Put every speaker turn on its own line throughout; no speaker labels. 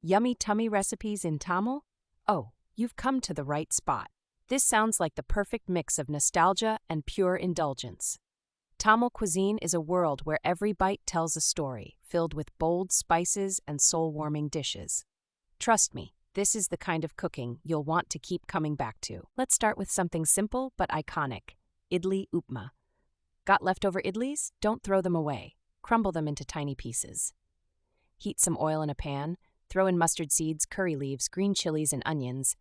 Yummy tummy recipes in Tamil? Oh, you've come to the right spot. This sounds like the perfect mix of nostalgia and pure indulgence. Tamil cuisine is a world where every bite tells a story, filled with bold spices and soul-warming dishes. Trust me, this is the kind of cooking you'll want to keep coming back to. Let's start with something simple but iconic: Idli Upma. Got leftover idlis? Don't throw them away. Crumble them into tiny pieces. Heat some oil in a pan. Throw in mustard seeds, curry leaves, green chilies, and onions.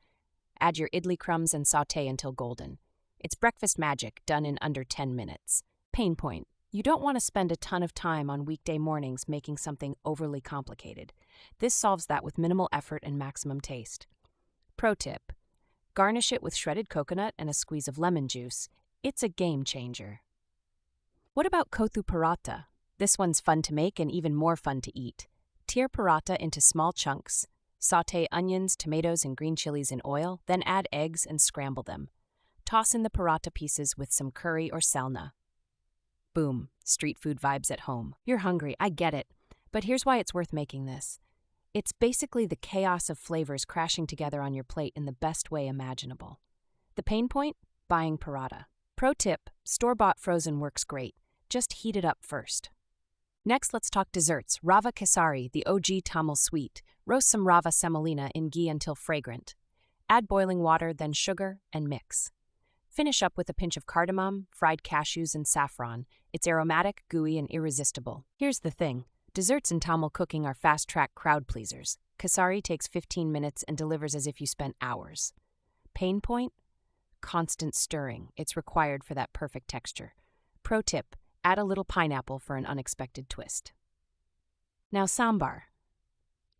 Add your idli crumbs and sauté until golden. It's breakfast magic done in under 10 minutes. Pain point: you don't want to spend a ton of time on weekday mornings making something overly complicated. This solves that with minimal effort and maximum taste. Pro tip: garnish it with shredded coconut and a squeeze of lemon juice. It's a game changer. What about Kothu Parotta? This one's fun to make and even more fun to eat. Tear paratha into small chunks. Sauté onions, tomatoes, and green chilies in oil, then add eggs and scramble them. Toss in the paratha pieces with some curry or salna. Boom, street food vibes at home. You're hungry, I get it. But here's why it's worth making this. It's basically the chaos of flavors crashing together on your plate in the best way imaginable. The pain point? Buying paratha. Pro tip: store-bought frozen works great. Just heat it up first. Next, let's talk desserts. Rava Kesari, the OG Tamil sweet. Roast some rava semolina in ghee until fragrant. Add boiling water, then sugar, and mix. Finish up with a pinch of cardamom, fried cashews, and saffron. It's aromatic, gooey, and irresistible. Here's the thing: desserts in Tamil cooking are fast-track crowd pleasers. Kesari takes 15 minutes and delivers as if you spent hours. Pain point? Constant stirring. It's required for that perfect texture. Pro tip: add a little pineapple for an unexpected twist. Now, Sambar.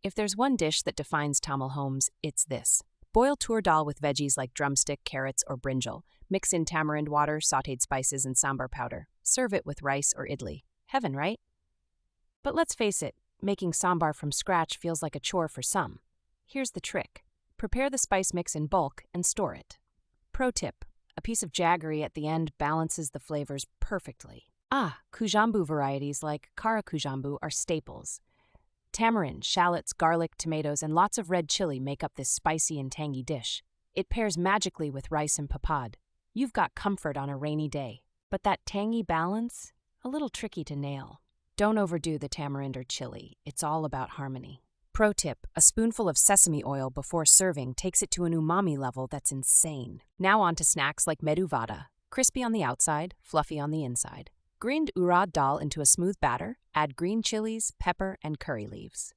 If there's one dish that defines Tamil homes, it's this. Boil tur dal with veggies like drumstick, carrots, or brinjal. Mix in tamarind water, sautéed spices, and sambar powder. Serve it with rice or idli. Heaven, right? But let's face it, making sambar from scratch feels like a chore for some. Here's the trick. Prepare the spice mix in bulk and store it. Pro tip: a piece of jaggery at the end balances the flavors perfectly. Kuzhambu varieties like Kara Kuzhambu are staples. Tamarind, shallots, garlic, tomatoes, and lots of red chili make up this spicy and tangy dish. It pairs magically with rice and papad. You've got comfort on a rainy day. But that tangy balance? A little tricky to nail. Don't overdo the tamarind or chili. It's all about harmony. Pro tip: a spoonful of sesame oil before serving takes it to an umami level that's insane. Now on to snacks like Medu Vada. Crispy on the outside, fluffy on the inside. Grind urad dal into a smooth batter, add green chilies, pepper, and curry leaves.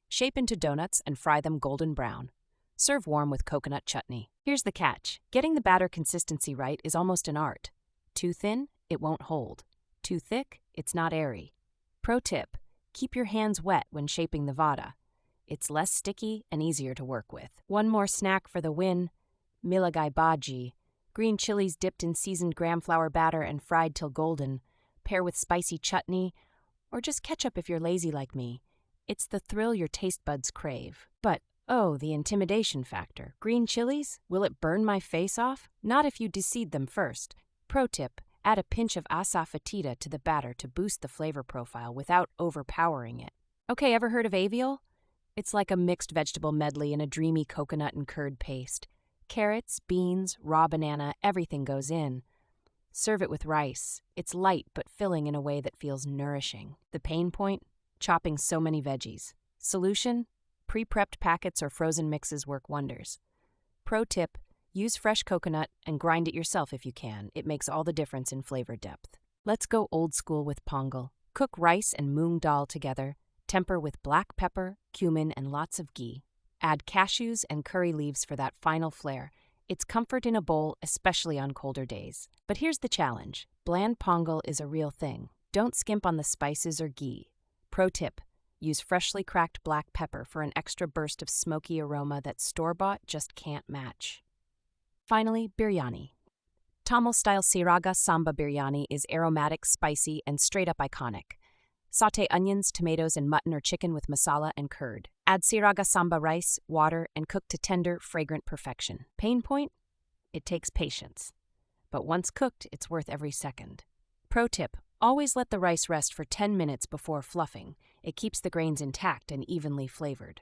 Shape into donuts and fry them golden brown. Serve warm with coconut chutney. Here's the catch: getting the batter consistency right is almost an art. Too thin? It won't hold. Too thick? It's not airy. Pro tip: keep your hands wet when shaping the vada. It's less sticky and easier to work with. One more snack for the win: Milagai Bajji. Green chilies dipped in seasoned gram flour batter and fried till golden. Pair with spicy chutney, or just ketchup if you're lazy like me. It's the thrill your taste buds crave. But, oh, the intimidation factor. Green chilies? Will it burn my face off? Not if you deseed them first. Pro tip: add a pinch of asafoetida to the batter to boost the flavor profile without overpowering it. Okay, ever heard of Avial? It's like a mixed vegetable medley in a dreamy coconut and curd paste. Carrots, beans, raw banana, everything goes in. Serve it with rice. It's light but filling in a way that feels nourishing. The pain point? Chopping so many veggies. Solution? Pre-prepped packets or frozen mixes work wonders. Pro tip: use fresh coconut and grind it yourself if you can. It makes all the difference in flavor depth. Let's go old school with Pongal. Cook rice and moong dal together. Temper with black pepper, cumin, and lots of ghee. Add cashews and curry leaves for that final flair. It's comfort in a bowl, especially on colder days. But here's the challenge. Bland Pongal is a real thing. Don't skimp on the spices or ghee. Pro tip: use freshly cracked black pepper for an extra burst of smoky aroma that store-bought just can't match. Finally, biryani. Tamil-style Seeraga Samba biryani is aromatic, spicy, and straight-up iconic. Sauté onions, tomatoes, and mutton or chicken with masala and curd. Add Seeraga Samba rice, water, and cook to tender, fragrant perfection. Pain point? It takes patience. But once cooked, it's worth every second. Pro tip: always let the rice rest for 10 minutes before fluffing. It keeps the grains intact and evenly flavored.